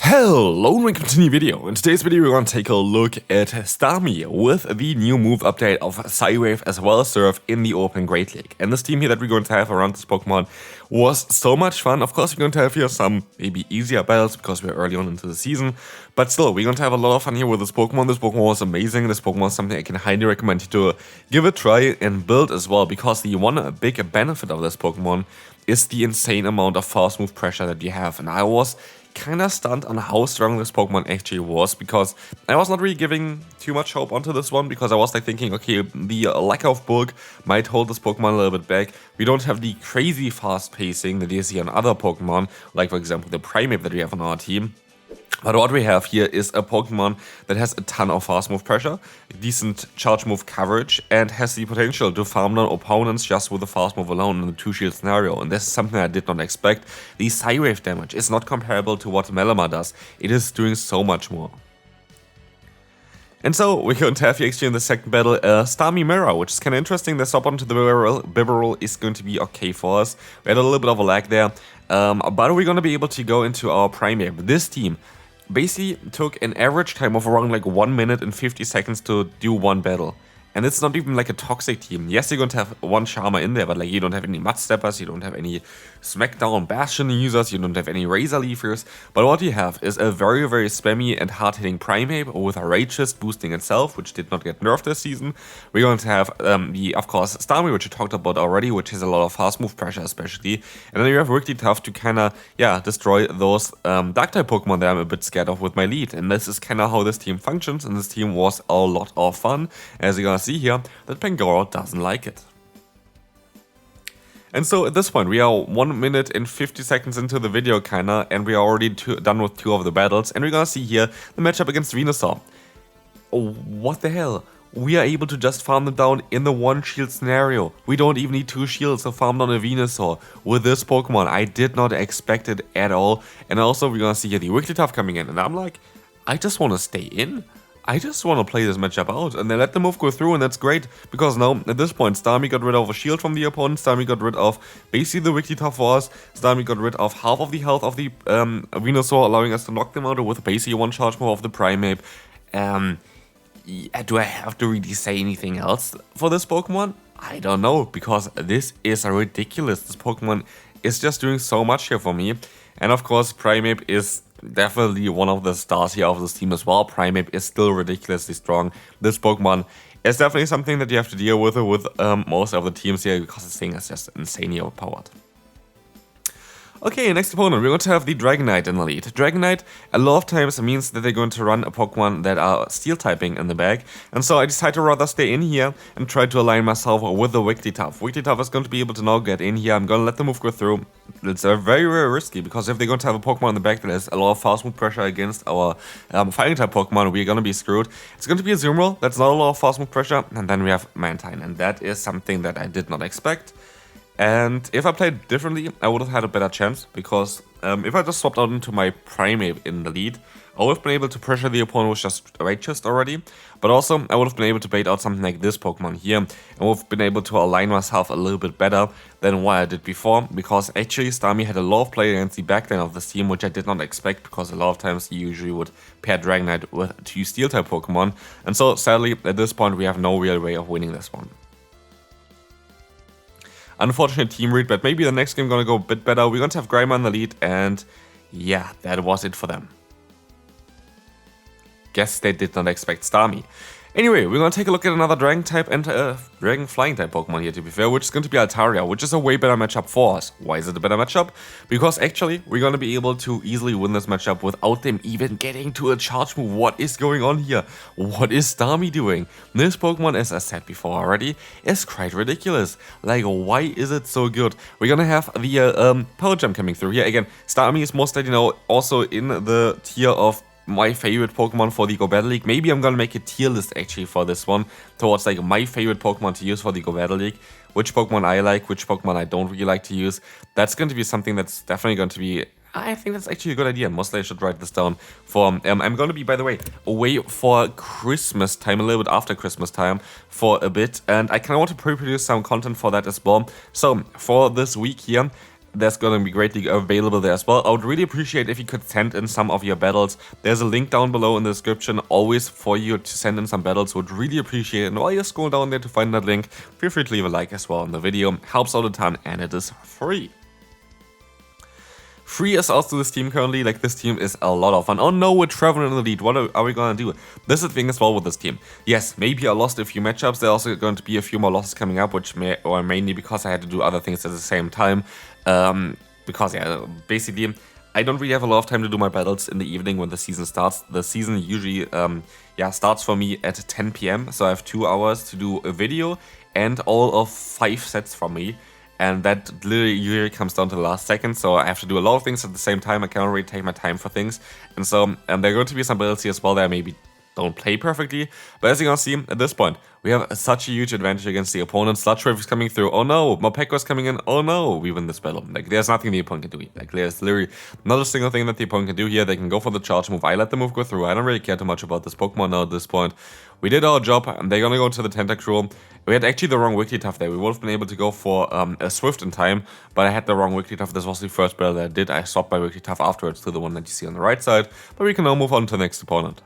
Hello and welcome to a new video. In today's video we're going to take a look at Starmie with the new move update of Psywave as well as Surf in the Open Great League. And this team here that we're going to have around this Pokemon was so much fun. Of course we're going to have here some maybe easier battles because we're early on into the season. But still, we're going to have a lot of fun here with this Pokemon. This Pokemon was amazing. This Pokemon is something I can highly recommend you to give a try and build as well. Because the one big benefit of this Pokemon is the insane amount of fast move pressure that you have. And I was kind of stunned on how strong this Pokemon actually was, because I was not really giving too much hope onto this one, because I was like thinking, okay, the lack of bulk might hold this Pokemon a little bit back. We don't have the crazy fast pacing that you see on other Pokemon, like for example the Primeape that we have on our team. But what we have here is a Pokemon that has a ton of fast move pressure, decent charge move coverage, and has the potential to farm down opponents just with the fast move alone in the 2-shield scenario. And this is something I did not expect. The Psywave damage is not comparable to what Melema does. It is doing so much more. And so we're going to have here actually in the second battle Starmie Mirror, which is kind of interesting. The swap onto the Bibarel is going to be okay for us. We had a little bit of a lag there, but we're going to be able to go into our Primeape. This team basically took an average time of around like 1 minute and 50 seconds to do one battle. And it's not even like a toxic team. Yes, you're going to have one Charmer in there, but like you don't have any Mud Steppers, you don't have any Smackdown Bastion users, you don't have any Razor Leafers. But what you have is a very, very spammy and hard-hitting Primeape with a Ragist boosting itself, which did not get nerfed this season. We're going to have of course, Starmie, which we talked about already, which has a lot of fast move pressure especially. And then you have Wigglytuff to kind of, destroy those Dark-type Pokemon that I'm a bit scared of with my lead. And this is kind of how this team functions, and this team was a lot of fun. As you're going to see here, that Pangoro doesn't like it. And so at this point we are 1 minute and 50 seconds into the video kinda, and we are already done with 2 of the battles, and we're gonna see here the matchup against Venusaur. Oh, what the hell? We are able to just farm them down in the 1-shield scenario. We don't even need 2 shields to farm down a Venusaur with this Pokemon. I did not expect it at all. And also we're gonna see here the Wigglytuff coming in, and I'm like, I just want to stay in. I just want to play this matchup out, and then let the move go through, and that's great, because now, at this point, Starmie got rid of a shield from the opponent, Starmie got rid of basically the Wigglytuff for us, Starmie got rid of half of the health of the Venusaur, allowing us to knock them out with basically one charge move of the Primeape. Do I have to really say anything else for this Pokemon? I don't know, because this is ridiculous. This Pokemon is just doing so much here for me, and of course, Primeape is definitely one of the stars here of this team as well. Primeape is still ridiculously strong. This Pokemon is definitely something that you have to deal with most of the teams here, because this thing is just insanely overpowered. Okay, next opponent, we're going to have the Dragonite in the lead. Dragonite a lot of times means that they're going to run a Pokemon that are Steel typing in the bag, and so I decided to rather stay in here and try to align myself with the Wigglytuff. Wigglytuff is going to be able to now get in here. I'm going to let the move go through. It's very, very risky, because if they're going to have a Pokemon in the back that has a lot of fast move pressure against our fighting type Pokemon, we're going to be screwed. It's going to be a Azumarill, that's not a lot of fast move pressure, and then we have Mantine, and that is something that I did not expect. And if I played differently, I would have had a better chance, because if I just swapped out into my Primeape in the lead, I would have been able to pressure the opponent with just Ragist already, but also I would have been able to bait out something like this Pokemon here, and would have been able to align myself a little bit better than what I did before, because actually Starmie had a lot of play against the backline of this team, which I did not expect, because a lot of times you usually would pair Dragonite with 2 Steel-type Pokemon, and so sadly at this point we have no real way of winning this one. Unfortunate team read, but maybe the next game gonna go a bit better. We're going to have Grimer in the lead, and yeah, that was it for them. Guess they did not expect Starmie. Anyway, we're going to take a look at another Dragon type and Dragon Flying type Pokemon here, to be fair, which is going to be Altaria, which is a way better matchup for us. Why is it a better matchup? Because actually, we're going to be able to easily win this matchup without them even getting to a charge move. What is going on here? What is Starmie doing? This Pokemon, as I said before already, is quite ridiculous. Like, why is it so good? We're going to have the Power Gem coming through here. Again, Starmie is most likely now also in the tier of my favorite Pokemon for the Go Battle League. Maybe I'm gonna make a tier list actually for this one, towards like my favorite Pokemon to use for the Go Battle League. Which Pokemon I like, which Pokemon I don't really like to use. That's going to be something that's definitely going to be, I think that's actually a good idea. Mostly I should write this down for, I'm going to be, by the way, away for Christmas time, a little bit after Christmas time for a bit. And I kind of want to pre-produce some content for that as well. So for this week here, there's gonna be Great League available there as well. I would really appreciate if you could send in some of your battles. There's a link down below in the description always for you to send in some battles. Would really appreciate it. And while you scroll down there to find that link, feel free to leave a like as well on the video. Helps out a ton and it is free. Free is also this team currently. Like, this team is a lot of fun. Oh no, we're traveling in the lead. What are we gonna do? This is the thing as well with this team. Yes, maybe I lost a few matchups. There are also going to be a few more losses coming up, which mainly because I had to do other things at the same time. Because yeah, basically I don't really have a lot of time to do my battles in the evening when the season starts. The season usually starts for me at 10 PM, so I have 2 hours to do a video and all of 5 sets from me. And that literally usually comes down to the last second, so I have to do a lot of things at the same time. I cannot really take my time for things. And so there are going to be some battles here as well that I maybe don't play perfectly. But as you can see, at this point, we have such a huge advantage against the opponent. Sludge is coming through. Oh no, Morpeko is coming in. Oh no, we win this battle. Like, there's nothing the opponent can do. Like, there's literally not a single thing that the opponent can do here. They can go for the charge move. I let the move go through. I don't really care too much about this Pokemon now at this point. We did our job, and they're gonna go to the Tentacruel. We had actually the wrong Wigglytuff there. We would have been able to go for a Swift in time, but I had the wrong Wigglytuff. This was the first battle that I did. I swapped my Wigglytuff afterwards to the one that you see on the right side, but we can now move on to the next opponent.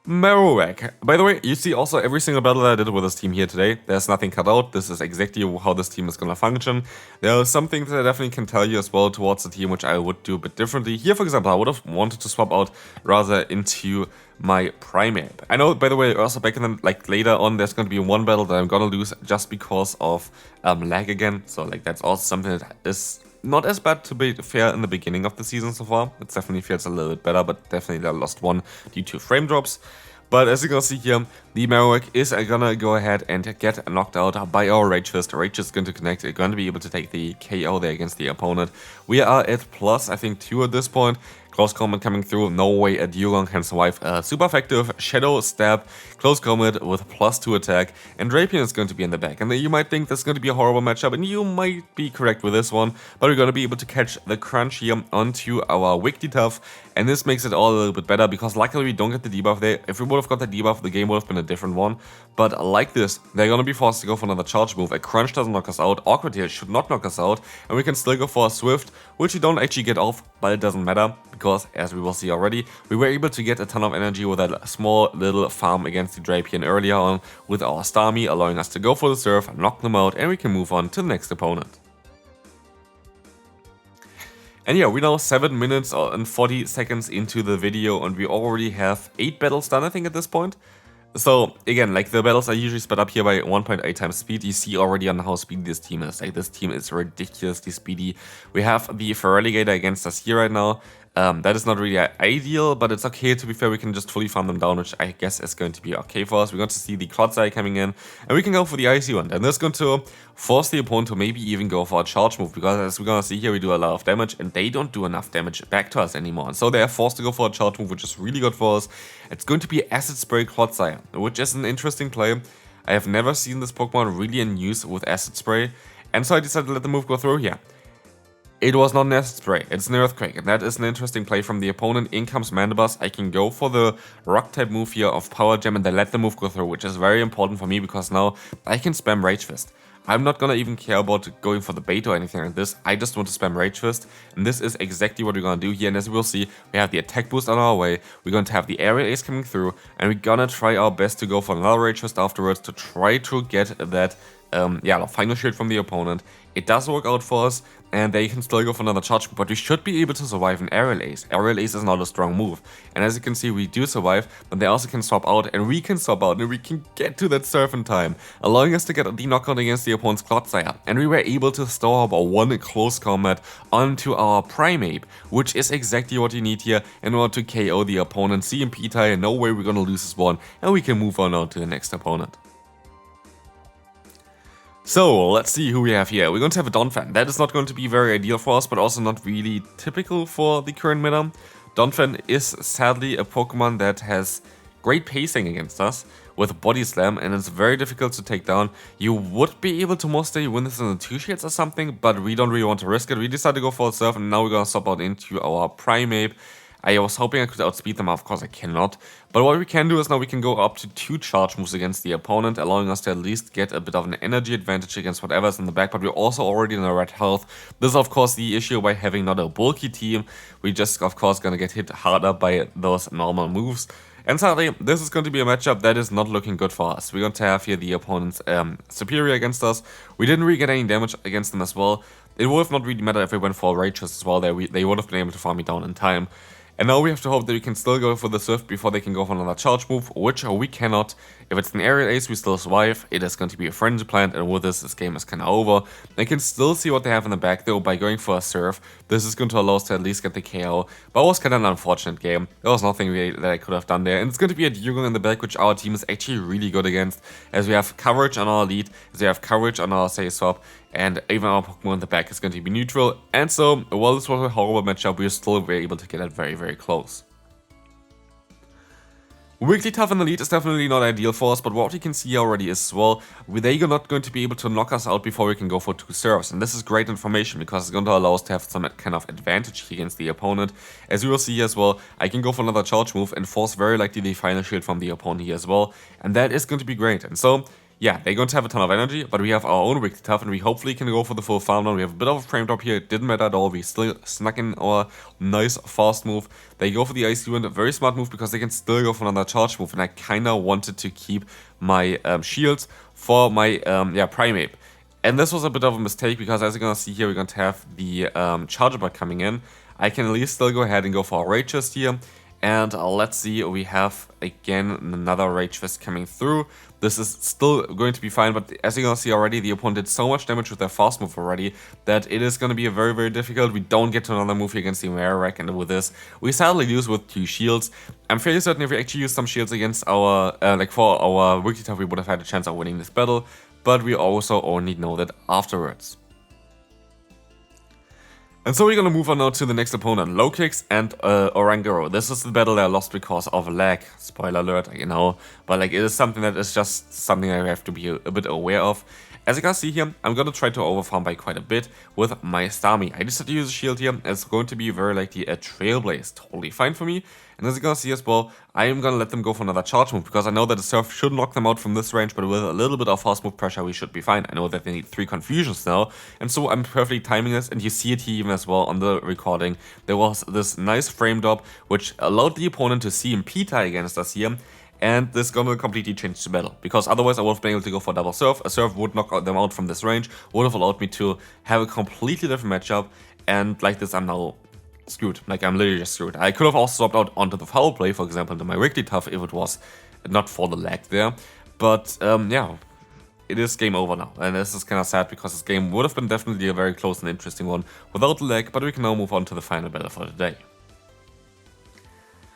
Marowak. By the way, you see also every single battle that I did with this team here today. There's nothing cut out. This is exactly how this team is going to function. There are some things that I definitely can tell you as well towards the team, which I would do a bit differently. Here, for example, I would have wanted to swap out rather into my Primeape. I know, by the way, also back in the, like, later on, there's going to be one battle that I'm going to lose just because of lag again. So, like, that's also something that is not as bad, to be fair, in the beginning of the season so far. It definitely feels a little bit better, but definitely I lost one due to frame drops. But as you can see here, the Marowak is gonna go ahead and get knocked out by our Rage Fist. Rage is going to connect, it's going to be able to take the KO there against the opponent. We are at plus, I think, 2 at this point. Close Combat coming through, no way a Dugong can survive. Super effective Shadow Stab, Close Combat with +2 attack, and Drapion is going to be in the back. And then you might think this is going to be a horrible matchup, and you might be correct with this one, but we're going to be able to catch the crunch here onto our Wigglytuff, and this makes it all a little bit better, because luckily we don't get the debuff there. If we would have got the debuff, the game would have been a different one. But like this, they're going to be forced to go for another charge move. A Crunch doesn't knock us out, Awkward here should not knock us out, and we can still go for a Swift, which we don't actually get off, but it doesn't matter, because as we will see already, we were able to get a ton of energy with that small little farm against the Drapion earlier on with our Starmie, allowing us to go for the Surf, knock them out, and we can move on to the next opponent. And yeah, we're now 7 minutes and 40 seconds into the video, and we already have 8 battles done, I think, at this point. So again, like, the battles are usually sped up here by 1.8 times speed. You see already on how speedy this team is. Like, this team is ridiculously speedy. We have the Feraligatr against us here right now. That is not really ideal, but it's okay. To be fair, we can just fully farm them down, which I guess is going to be okay for us. We're going to see the Clodsire coming in, and we can go for the Icy one. And this is going to force the opponent to maybe even go for a charge move, because as we're going to see here, we do a lot of damage, and they don't do enough damage back to us anymore. And so they are forced to go for a charge move, which is really good for us. It's going to be Acid Spray Clodsire, which is an interesting play. I have never seen this Pokemon really in use with Acid Spray, and so I decided to let the move go through here. It was not an Acid Spray, it's an Earthquake, and that is an interesting play from the opponent. In comes Mandibuzz. I can go for the Rock type move here of Power Gem, and then let the move go through, which is very important for me, because now I can spam Rage Fist. I'm not gonna even care about going for the bait or anything like this. I just want to spam Rage Fist, and this is exactly what we're gonna do here. And as we'll see, we have the attack boost on our way, we're going to have the Aerial Ace coming through, and we're gonna try our best to go for another Rage Fist afterwards to try to get that final shield from the opponent. It does work out for us, and they can still go for another charge, but we should be able to survive an Aerial Ace. Aerial Ace is not a strong move, and as you can see, we do survive, but they also can swap out, and we can swap out, and we can get to that Surf in time, allowing us to get the knockout against the opponent's Clodsire. And we were able to store up our one close combat onto our Primeape, which is exactly what you need here in order to KO the opponent. CMP tie, no way we're gonna lose this one, and we can move on now to the next opponent. So, let's see who we have here. We're going to have a Donphan. That is not going to be very ideal for us, but also not really typical for the current meta. Donphan is sadly a Pokemon that has great pacing against us with Body Slam, and it's very difficult to take down. You would be able to mostly win this in the 2-shields or something, but we don't really want to risk it. We decided to go for a Surf, and now we're going to swap out into our Primeape. I was hoping I could outspeed them, of course I cannot. But what we can do is now we can go up to 2 charge moves against the opponent, allowing us to at least get a bit of an energy advantage against whatever's in the back, but we're also already in a red health. This is of course the issue by having not a bulky team. We just of course gonna get hit harder by those normal moves. And sadly, this is going to be a matchup that is not looking good for us. We're going to have here the opponent's superior against us. We didn't really get any damage against them as well. It would have not really mattered if we went for Rages as well. They would have been able to farm me down in time. And now we have to hope that we can still go for the Swift before they can go for another charge move, which we cannot. If it's an aerial ace, we still survive. It is going to be a frenzy plant, and with this game is kind of over. I can still see what they have in the back though by going for a Surf. This is going to allow us to at least get the KO, but it was kind of an unfortunate game. There was nothing really that I could have done there, and it's going to be a Dugong in the back, which our team is actually really good against, as we have coverage on our lead, as we have coverage on our say swap, and even our Pokemon in the back is going to be neutral. And so, while this was a horrible matchup, we still were able to get it very, very close. Wigglytuff in the lead is definitely not ideal for us, but what we can see already is, well, they're not going to be able to knock us out before we can go for 2 serves, and this is great information because it's going to allow us to have some kind of advantage against the opponent. As you will see as well, I can go for another charge move and force very likely the final shield from the opponent here as well, and that is going to be great. And so, yeah, they're going to have a ton of energy, but we have our own Wigglytuff, and we hopefully can go for the full farm now. We have a bit of a frame drop here, it didn't matter at all, we still snuck in our nice fast move. They go for the Icy Wind, a very smart move because they can still go for another charge move, and I kinda wanted to keep my shields for my Primeape. And this was a bit of a mistake because as you're gonna see here, we're going to have the Charger Bug coming in. I can at least still go ahead and go for a Rage Fist here. And let's see, we have again another Rage Fist coming through. This is still going to be fine, but as you're gonna see already, the opponent did so much damage with their fast move already that it is gonna be a very, very difficult. We don't get to another move here against the Marowak, and with this, we sadly lose with 2 shields. I'm fairly certain if we actually use some shields against our, for our Wigglytuff, we would have had a chance of winning this battle, but we also only know that afterwards. And so we're gonna move on now to the next opponent, Lokix and Oranguru. This is the battle that I lost because of lag. Spoiler alert, you know, but like it is something that is just something I have to be a bit aware of. As you can see here, I'm gonna try to overfarm by quite a bit with my Starmie. I decided to use a shield here. It's going to be very likely a Trailblaze, totally fine for me. And as you can see as well, I am gonna let them go for another charge move because I know that the Surf should knock them out from this range, but with a little bit of fast move pressure, we should be fine. I know that they need 3 confusions now, and so I'm perfectly timing this, and you see it here even as well on the recording. There was this nice frame drop, which allowed the opponent to see Impeta against us here. And this is gonna completely change the battle, because otherwise I would have been able to go for double Surf. A Surf would knock them out from this range, would have allowed me to have a completely different matchup, and like this I'm now screwed. Like I'm literally just screwed. I could have also swapped out onto the foul play, for example, into my Wigglytuff if it was not for the lag there. But yeah, it is game over now, and this is kind of sad because this game would have been definitely a very close and interesting one without the lag, but we can now move on to the final battle for the day.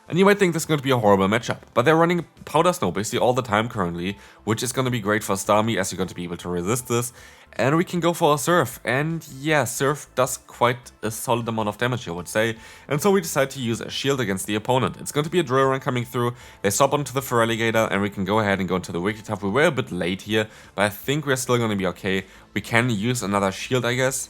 And you might think this is going to be a horrible matchup, but they're running Powder Snow basically all the time currently, which is going to be great for Starmie as you're going to be able to resist this. And we can go for a Surf, and yeah, Surf does quite a solid amount of damage I would say. And so we decide to use a shield against the opponent. It's going to be a Drill Run coming through, they swap onto the Feraligatr, and we can go ahead and go into the Wigglytuff. We were a bit late here, but I think we're still going to be okay. We can use another shield I guess,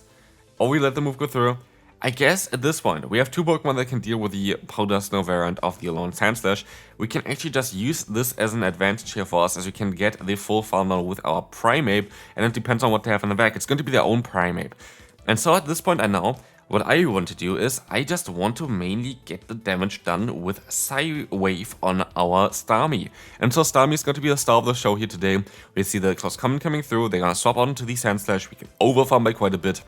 or we let the move go through. I guess at this point, we have 2 Pokemon that can deal with the Powder Snow variant of the Alone Sandslash. We can actually just use this as an advantage here for us, as we can get the full farm now with our Primeape, and it depends on what they have in the back. It's going to be their own Primeape. And so at this point I know, what I want to do is, I just want to mainly get the damage done with Psywave on our Starmie. And so Starmie is going to be the star of the show here today. We see the Close Comment coming through, they're going to swap onto the Sandslash, we can overfarm by quite a bit.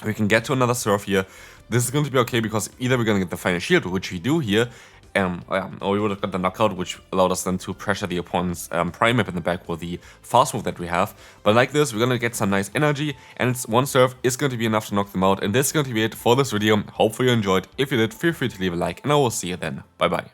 We can get to another Surf here. This is going to be okay because either we're going to get the final shield, which we do here, or we would have got the knockout, which allowed us then to pressure the opponent's Primeape in the back with the fast move that we have. But like this, we're going to get some nice energy, and it's 1 Surf is going to be enough to knock them out. And this is going to be it for this video. Hopefully you enjoyed. If you did, feel free to leave a like, and I will see you then. Bye bye.